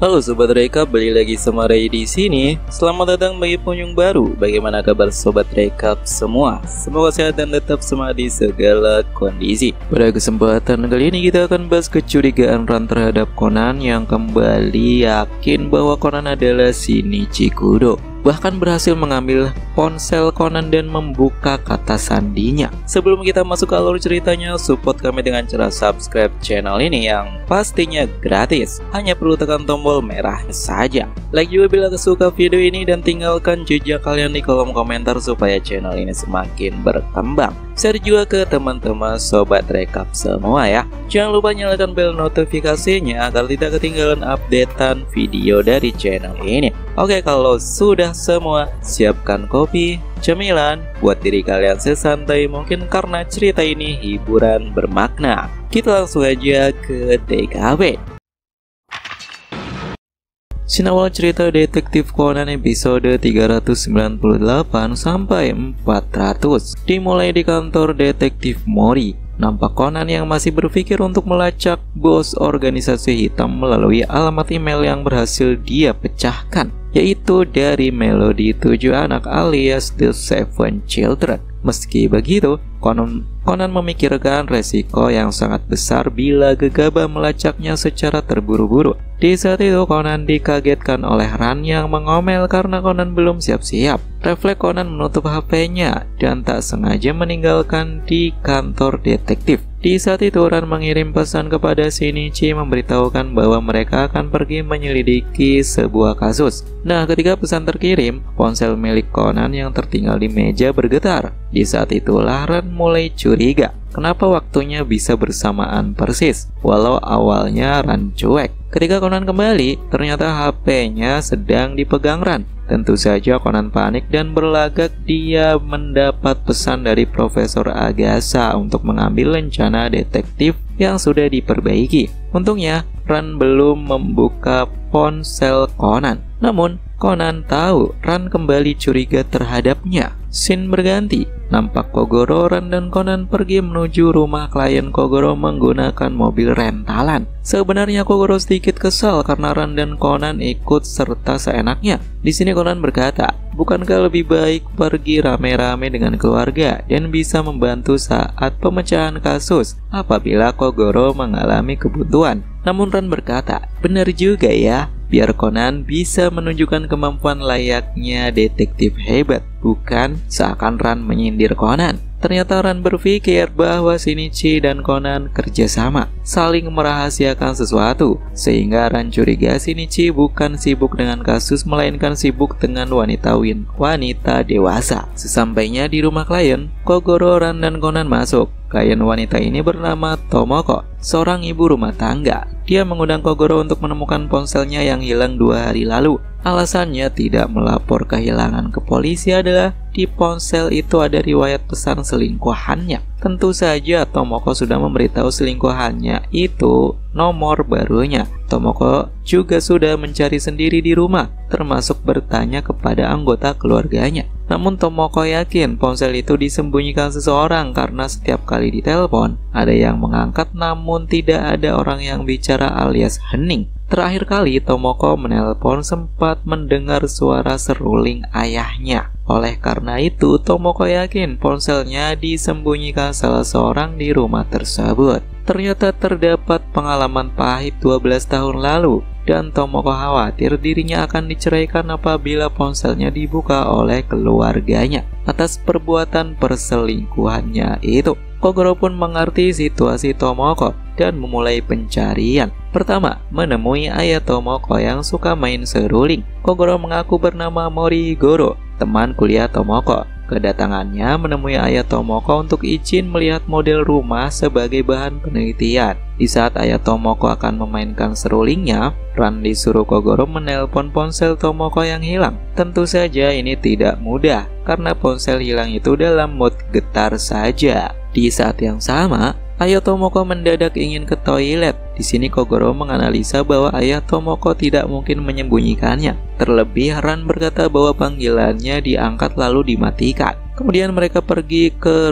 Halo Sobat Rekap, balik lagi sama Ray di sini. Selamat datang bagi pengunjung baru. Bagaimana kabar Sobat Rekap semua? Semoga sehat dan tetap semangat di segala kondisi. Pada kesempatan kali ini kita akan bahas kecurigaan Ran terhadap Conan yang kembali yakin bahwa Conan adalah Shinichi Kudo. Bahkan berhasil mengambil ponsel Conan dan membuka kata sandinya. Sebelum kita masuk ke alur ceritanya, support kami dengan cara subscribe channel ini yang pastinya gratis. Hanya perlu tekan tombol merahnya saja. Like juga bila suka video ini dan tinggalkan jejak kalian di kolom komentar supaya channel ini semakin berkembang. Share juga ke teman-teman Sobat Rekap semua ya. Jangan lupa nyalakan bel notifikasinya agar tidak ketinggalan updatean video dari channel ini. Oke, kalau sudah semua, siapkan kopi, cemilan, buat diri kalian sesantai mungkin karena cerita ini hiburan bermakna. Kita langsung aja ke TKP. Sinawal cerita Detektif Conan episode 398 sampai 400 dimulai di kantor Detektif Mori. Nampak Conan yang masih berpikir untuk melacak bos organisasi hitam melalui alamat email yang berhasil dia pecahkan, yaitu dari Melody 7 anak alias The Seven Children. Meski begitu, Conan memikirkan resiko yang sangat besar bila gegabah melacaknya secara terburu-buru. Di saat itu Conan dikagetkan oleh Ran yang mengomel karena Conan belum siap-siap. Refleks Conan menutup HP-nya dan tak sengaja meninggalkan di kantor detektif. Di saat itu Ran mengirim pesan kepada Shinichi memberitahukan bahwa mereka akan pergi menyelidiki sebuah kasus. Nah, ketika pesan terkirim, ponsel milik Conan yang tertinggal di meja bergetar. Di saat itulah Ran mulai curiga. Kenapa waktunya bisa bersamaan persis, walau awalnya Ran cuek. Ketika Conan kembali, ternyata HP-nya sedang dipegang Ran. Tentu saja Conan panik dan berlagak dia mendapat pesan dari Profesor Agasa untuk mengambil rencana detektif yang sudah diperbaiki. Untungnya, Ran belum membuka ponsel Conan. Namun, Conan tahu Ran kembali curiga terhadapnya. Scene berganti. Nampak Kogoro, Ran dan Conan pergi menuju rumah klien Kogoro menggunakan mobil rentalan. Sebenarnya Kogoro sedikit kesal karena Ran dan Conan ikut serta seenaknya. Di sini Conan berkata, bukankah lebih baik pergi rame-rame dengan keluarga dan bisa membantu saat pemecahan kasus apabila Kogoro mengalami kebutuhan. Namun Ran berkata, benar juga ya, biar Conan bisa menunjukkan kemampuan layaknya detektif hebat, bukan seakan Ran menyindir Conan. Ternyata Ran berpikir bahwa Shinichi dan Conan kerjasama, saling merahasiakan sesuatu, sehingga Ran curiga Shinichi bukan sibuk dengan kasus melainkan sibuk dengan wanita dewasa. Sesampainya di rumah klien, Kogoro, Ran dan Conan masuk. Klien wanita ini bernama Tomoko, seorang ibu rumah tangga. Dia mengundang Kogoro untuk menemukan ponselnya yang hilang 2 hari lalu. Alasannya tidak melapor kehilangan ke polisi adalah di ponsel itu ada riwayat pesan selingkuhannya. Tentu saja Tomoko sudah memberitahu selingkuhannya itu nomor barunya. Tomoko juga sudah mencari sendiri di rumah, termasuk bertanya kepada anggota keluarganya. Namun Tomoko yakin ponsel itu disembunyikan seseorang karena setiap kali ditelepon ada yang mengangkat namun tidak ada orang yang bicara alias hening. Terakhir kali Tomoko menelpon sempat mendengar suara seruling ayahnya. Oleh karena itu, Tomoko yakin ponselnya disembunyikan salah seorang di rumah tersebut. Ternyata terdapat pengalaman pahit 12 tahun lalu dan Tomoko khawatir dirinya akan diceraikan apabila ponselnya dibuka oleh keluarganya atas perbuatan perselingkuhannya itu. Kogoro pun mengerti situasi Tomoko dan memulai pencarian. Pertama, menemui ayah Tomoko yang suka main seruling. Kogoro mengaku bernama Morigoro, teman kuliah Tomoko. Kedatangannya menemui ayah Tomoko untuk izin melihat model rumah sebagai bahan penelitian. Di saat ayah Tomoko akan memainkan serulingnya, Ran disuruh Kogoro menelpon ponsel Tomoko yang hilang. Tentu saja ini tidak mudah, karena ponsel hilang itu dalam mood getar saja. Di saat yang sama, ayah Tomoko mendadak ingin ke toilet. Di sini Kogoro menganalisa bahwa ayah Tomoko tidak mungkin menyembunyikannya. Terlebih Ran berkata bahwa panggilannya diangkat lalu dimatikan. Kemudian mereka pergi ke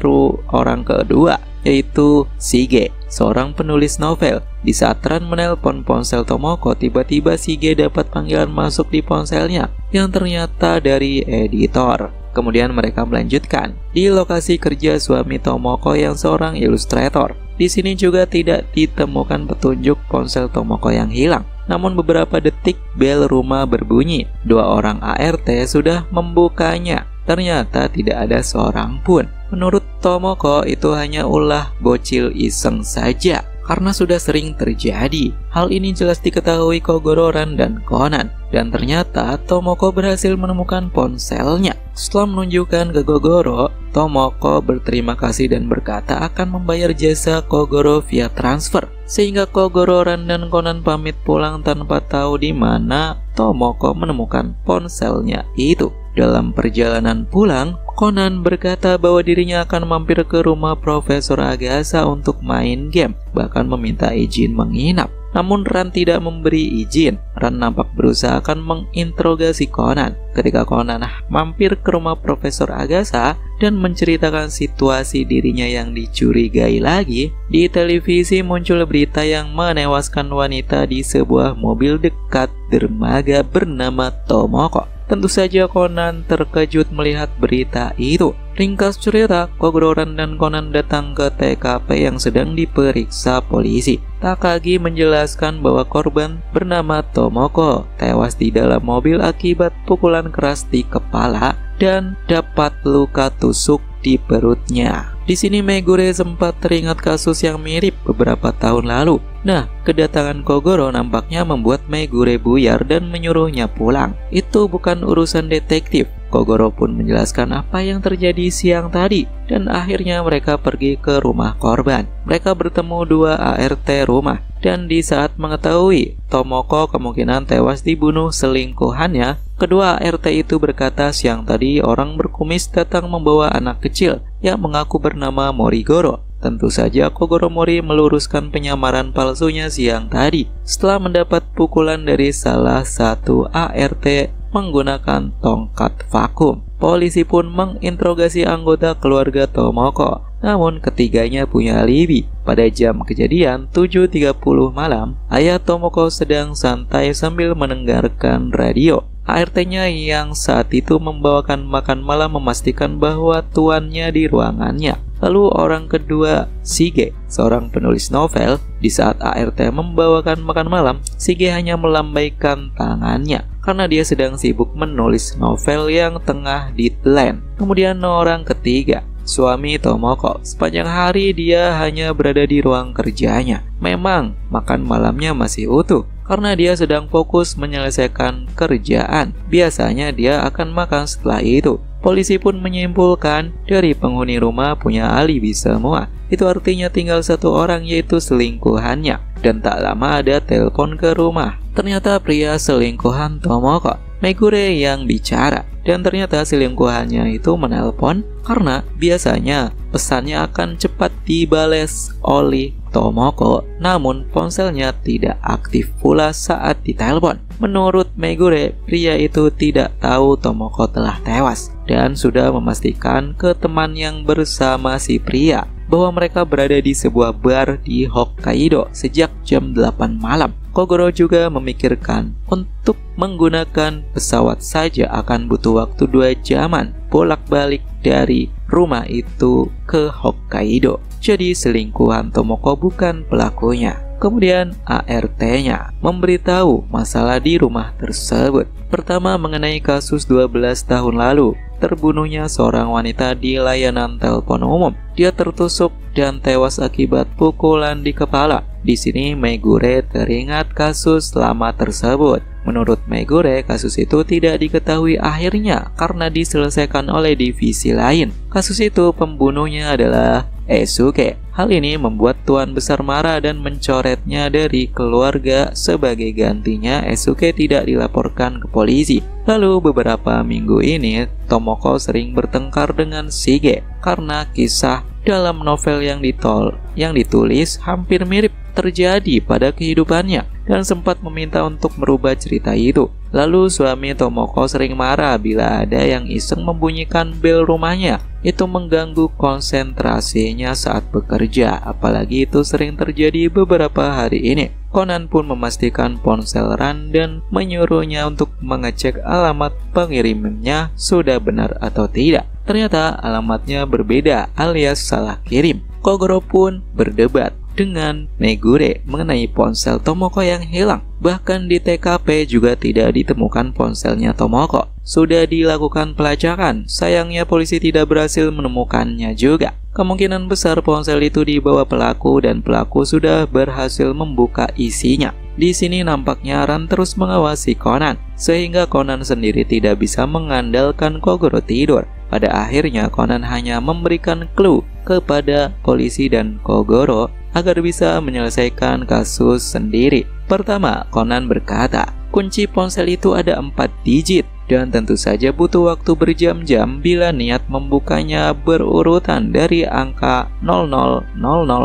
orang kedua, yaitu Shige, seorang penulis novel. Di saat Ran menelpon ponsel Tomoko, tiba-tiba Shige dapat panggilan masuk di ponselnya yang ternyata dari editor. Kemudian mereka melanjutkan di lokasi kerja suami Tomoko yang seorang ilustrator. Di sini juga tidak ditemukan petunjuk ponsel Tomoko yang hilang. Namun beberapa detik bel rumah berbunyi. 2 orang ART sudah membukanya. Ternyata tidak ada seorang pun. Menurut Tomoko itu hanya ulah bocil iseng saja, karena sudah sering terjadi. Hal ini jelas diketahui Kogoro, Ran, dan Conan. Dan ternyata Tomoko berhasil menemukan ponselnya. Setelah menunjukkan ke Kogoro, Tomoko berterima kasih dan berkata akan membayar jasa Kogoro via transfer. Sehingga Kogoro, Ran, dan Conan pamit pulang tanpa tahu di mana Tomoko menemukan ponselnya itu. Dalam perjalanan pulang, Conan berkata bahwa dirinya akan mampir ke rumah Profesor Agasa untuk main game, bahkan meminta izin menginap. Namun Ran tidak memberi izin. Ran nampak berusaha akan menginterogasi Conan. Ketika Conan mampir ke rumah Profesor Agasa dan menceritakan situasi dirinya yang dicurigai lagi, di televisi muncul berita yang menewaskan wanita di sebuah mobil dekat dermaga bernama Tomoko. Tentu saja Conan terkejut melihat berita itu. Ringkas cerita, Kogoro, Ran, dan Conan datang ke TKP yang sedang diperiksa polisi. Takagi menjelaskan bahwa korban bernama Tomoko tewas di dalam mobil akibat pukulan keras di kepala dan dapat luka tusuk di perutnya. Di sini Megure sempat teringat kasus yang mirip beberapa tahun lalu. Nah, kedatangan Kogoro nampaknya membuat Megure buyar dan menyuruhnya pulang. Itu bukan urusan detektif. Kogoro pun menjelaskan apa yang terjadi siang tadi, dan akhirnya mereka pergi ke rumah korban. Mereka bertemu 2 ART rumah, dan di saat mengetahui Tomoko kemungkinan tewas dibunuh selingkuhannya, kedua ART itu berkata siang tadi orang berkumis datang membawa anak kecil yang mengaku bernama Morigoro. Tentu saja Kogoro Mori meluruskan penyamaran palsunya siang tadi setelah mendapat pukulan dari salah satu ART menggunakan tongkat vakum. Polisi pun menginterogasi anggota keluarga Tomoko. Namun ketiganya punya alibi. Pada jam kejadian 7.30 malam, ayah Tomoko sedang santai sambil mendengarkan radio. ART-nya yang saat itu membawakan makan malam memastikan bahwa tuannya di ruangannya. Lalu orang kedua, Shige, seorang penulis novel, di saat ART membawakan makan malam, Shige hanya melambaikan tangannya karena dia sedang sibuk menulis novel yang tengah deadline. Kemudian orang ketiga, suami Tomoko, sepanjang hari dia hanya berada di ruang kerjanya. Memang makan malamnya masih utuh karena dia sedang fokus menyelesaikan kerjaan. Biasanya dia akan makan setelah itu. Polisi pun menyimpulkan dari penghuni rumah punya alibi semua. Itu artinya tinggal satu orang, yaitu selingkuhannya. Dan tak lama ada telepon ke rumah. Ternyata pria selingkuhan Tomoko, Megure, yang bicara. Dan ternyata selingkuhannya itu menelpon karena biasanya pesannya akan cepat dibales oleh Tomoko, namun ponselnya tidak aktif pula saat ditelepon. Menurut Megure, pria itu tidak tahu Tomoko telah tewas dan sudah memastikan ke teman yang bersama si pria bahwa mereka berada di sebuah bar di Hokkaido sejak jam 8 malam. Kogoro juga memikirkan untuk menggunakan pesawat saja akan butuh waktu 2 jaman bolak-balik dari rumah itu ke Hokkaido. Jadi selingkuhan Tomoko bukan pelakunya. Kemudian ART-nya memberitahu masalah di rumah tersebut. Pertama mengenai kasus 12 tahun lalu, terbunuhnya seorang wanita di layanan telepon umum. Dia tertusuk dan tewas akibat pukulan di kepala. Di sini Megure teringat kasus lama tersebut. Menurut Megure, kasus itu tidak diketahui akhirnya karena diselesaikan oleh divisi lain. Kasus itu pembunuhnya adalah Esuke. Hal ini membuat Tuan Besar marah dan mencoretnya dari keluarga. Sebagai gantinya, Esuke tidak dilaporkan ke polisi. Lalu beberapa minggu ini, Tomoko sering bertengkar dengan Shige karena kisah dalam novel yang ditulis hampir mirip terjadi pada kehidupannya dan sempat meminta untuk merubah cerita itu. Lalu suami Tomoko sering marah bila ada yang iseng membunyikan bel rumahnya. Itu mengganggu konsentrasinya saat bekerja, apalagi itu sering terjadi beberapa hari ini. Conan pun memastikan ponsel Ran dan menyuruhnya untuk mengecek alamat pengirimannya sudah benar atau tidak. Ternyata alamatnya berbeda alias salah kirim. Kogoro pun berdebat dengan Megure mengenai ponsel Tomoko yang hilang. Bahkan di TKP juga tidak ditemukan ponselnya Tomoko. Sudah dilakukan pelacakan, sayangnya polisi tidak berhasil menemukannya juga. Kemungkinan besar ponsel itu dibawa pelaku dan pelaku sudah berhasil membuka isinya. Di sini nampaknya Ran terus mengawasi Conan, sehingga Conan sendiri tidak bisa mengandalkan Kogoro tidur. Pada akhirnya Conan hanya memberikan clue kepada polisi dan Kogoro agar bisa menyelesaikan kasus sendiri. Pertama, Conan berkata, kunci ponsel itu ada 4 digit dan tentu saja butuh waktu berjam-jam bila niat membukanya berurutan dari angka 0000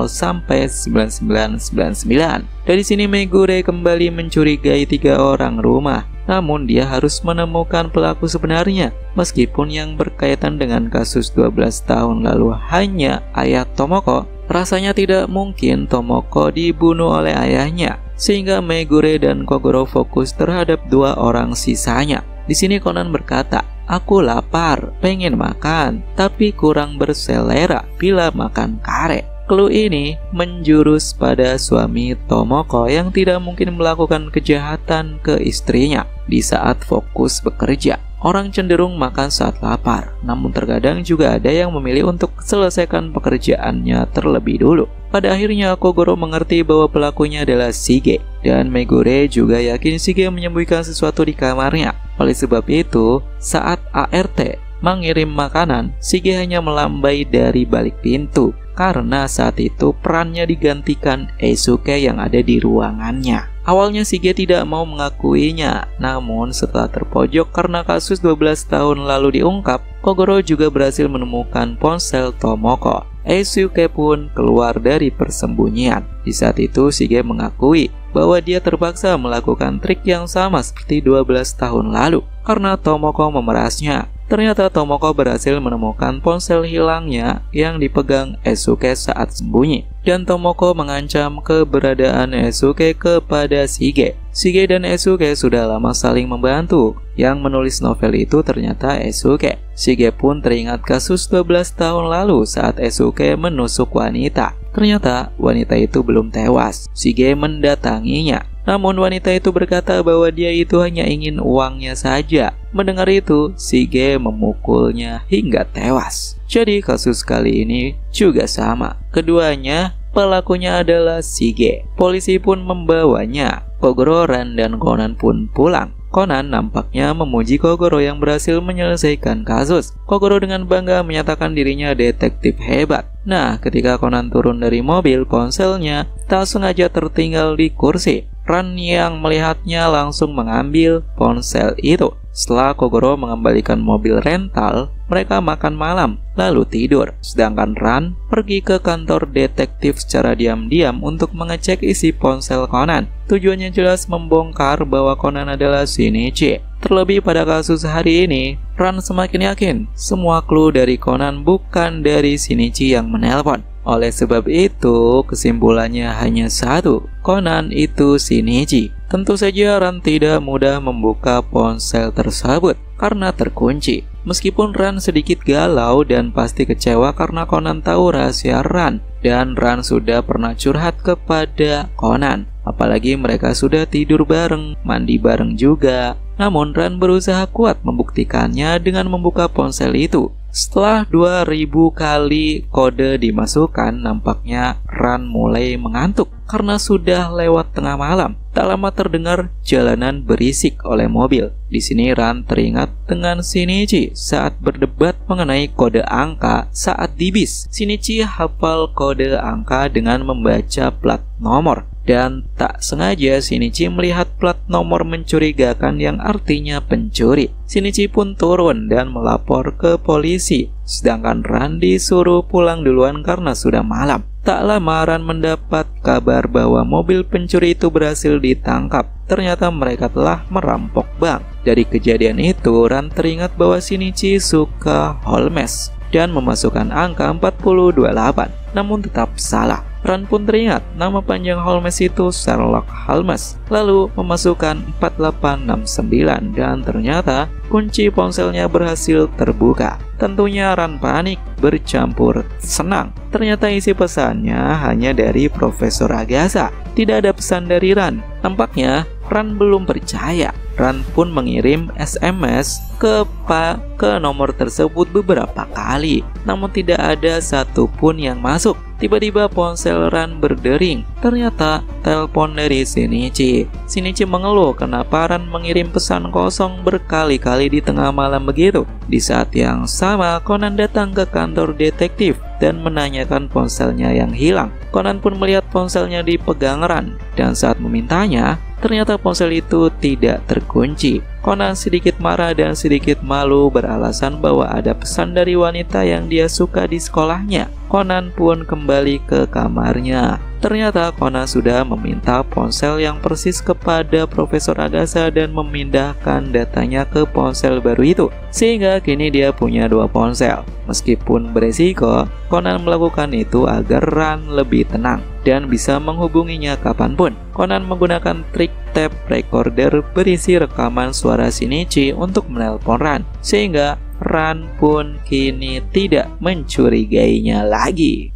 sampai 9999. Dari sini Megure kembali mencurigai 3 orang rumah. Namun dia harus menemukan pelaku sebenarnya. Meskipun yang berkaitan dengan kasus 12 tahun lalu hanya ayah Tomoko, rasanya tidak mungkin Tomoko dibunuh oleh ayahnya. Sehingga Megure dan Kogoro fokus terhadap 2 orang sisanya. Di sini Conan berkata, aku lapar, pengen makan, tapi kurang berselera bila makan kare. Clue ini menjurus pada suami Tomoko yang tidak mungkin melakukan kejahatan ke istrinya di saat fokus bekerja. Orang cenderung makan saat lapar, namun terkadang juga ada yang memilih untuk selesaikan pekerjaannya terlebih dulu. Pada akhirnya Kogoro mengerti bahwa pelakunya adalah Shige, dan Megure juga yakin Shige menyembunyikan sesuatu di kamarnya. Oleh sebab itu, saat ART mengirim makanan, Shige hanya melambai dari balik pintu, karena saat itu perannya digantikan Eisuke yang ada di ruangannya. Awalnya Shige tidak mau mengakuinya, namun setelah terpojok karena kasus 12 tahun lalu diungkap, Kogoro juga berhasil menemukan ponsel Tomoko. Eisuke pun keluar dari persembunyian. Di saat itu Shige mengakui bahwa dia terpaksa melakukan trik yang sama seperti 12 tahun lalu karena Tomoko memerasnya. Ternyata Tomoko berhasil menemukan ponsel hilangnya yang dipegang Eisuke saat sembunyi, dan Tomoko mengancam keberadaan Eisuke kepada Shige. Shige dan Eisuke sudah lama saling membantu. Yang menulis novel itu ternyata Eisuke. Shige pun teringat kasus 12 tahun lalu saat Eisuke menusuk wanita. Ternyata wanita itu belum tewas. Shige mendatanginya. Namun wanita itu berkata bahwa dia itu hanya ingin uangnya saja. Mendengar itu, Shige memukulnya hingga tewas. Jadi kasus kali ini juga sama. Keduanya pelakunya adalah Shige. Polisi pun membawanya. Kogoro, Ran, dan Conan pun pulang. Conan nampaknya memuji Kogoro yang berhasil menyelesaikan kasus. Kogoro dengan bangga menyatakan dirinya detektif hebat. Nah, ketika Conan turun dari mobil, ponselnya tak sengaja tertinggal di kursi. Ran yang melihatnya langsung mengambil ponsel itu. Setelah Kogoro mengembalikan mobil rental, mereka makan malam, lalu tidur. Sedangkan Ran pergi ke kantor detektif secara diam-diam untuk mengecek isi ponsel Conan. Tujuannya jelas membongkar bahwa Conan adalah Shinichi. Terlebih pada kasus hari ini, Ran semakin yakin semua clue dari Conan bukan dari Shinichi yang menelpon. Oleh sebab itu, kesimpulannya hanya satu, Conan itu Shinichi. Tentu saja Ran tidak mudah membuka ponsel tersebut karena terkunci. Meskipun Ran sedikit galau dan pasti kecewa karena Conan tahu rahasia Ran, dan Ran sudah pernah curhat kepada Conan. Apalagi mereka sudah tidur bareng, mandi bareng juga. Namun Ran berusaha kuat membuktikannya dengan membuka ponsel itu. Setelah 2000 kali kode dimasukkan, nampaknya Ran mulai mengantuk karena sudah lewat tengah malam. Tak lama terdengar jalanan berisik oleh mobil. Di sini Ran teringat dengan Shinichi saat berdebat mengenai kode angka saat di bis. Shinichi hafal kode angka dengan membaca plat nomor. Dan tak sengaja Shinichi melihat plat nomor mencurigakan yang artinya pencuri. Shinichi pun turun dan melapor ke polisi. Sedangkan Ran disuruh pulang duluan karena sudah malam. Tak lama Ran mendapat kabar bahwa mobil pencuri itu berhasil ditangkap. Ternyata mereka telah merampok bank. Dari kejadian itu, Ran teringat bahwa Shinichi suka Holmes dan memasukkan angka 428, namun tetap salah. Ran pun teringat nama panjang Holmes itu Sherlock Holmes, lalu memasukkan 4869 dan ternyata kunci ponselnya berhasil terbuka. Tentunya Ran panik bercampur senang. Ternyata isi pesannya hanya dari Profesor Agatha. Tidak ada pesan dari Ran. Nampaknya Ran belum percaya. Ran pun mengirim SMS ke nomor tersebut beberapa kali, namun tidak ada satupun yang masuk. Tiba-tiba ponsel Ran berdering. Ternyata telepon dari Shinichi. Shinichi mengeluh kenapa Ran mengirim pesan kosong berkali-kali di tengah malam begitu. Di saat yang sama, Conan datang ke kantor detektif dan menanyakan ponselnya yang hilang. Conan pun melihat ponselnya dipegang Ran, dan saat memintanya, ternyata ponsel itu tidak terkunci. Conan sedikit marah dan sedikit malu beralasan bahwa ada pesan dari wanita yang dia suka di sekolahnya. Conan pun kembali ke kamarnya. Ternyata Conan sudah meminta ponsel yang persis kepada Profesor Agatha dan memindahkan datanya ke ponsel baru itu. Sehingga kini dia punya 2 ponsel. Meskipun beresiko, Conan melakukan itu agar Ran lebih tenang dan bisa menghubunginya kapanpun. Conan menggunakan trik tape recorder berisi rekaman suara Shinichi untuk menelpon Ran, sehingga Ran pun kini tidak mencurigainya lagi.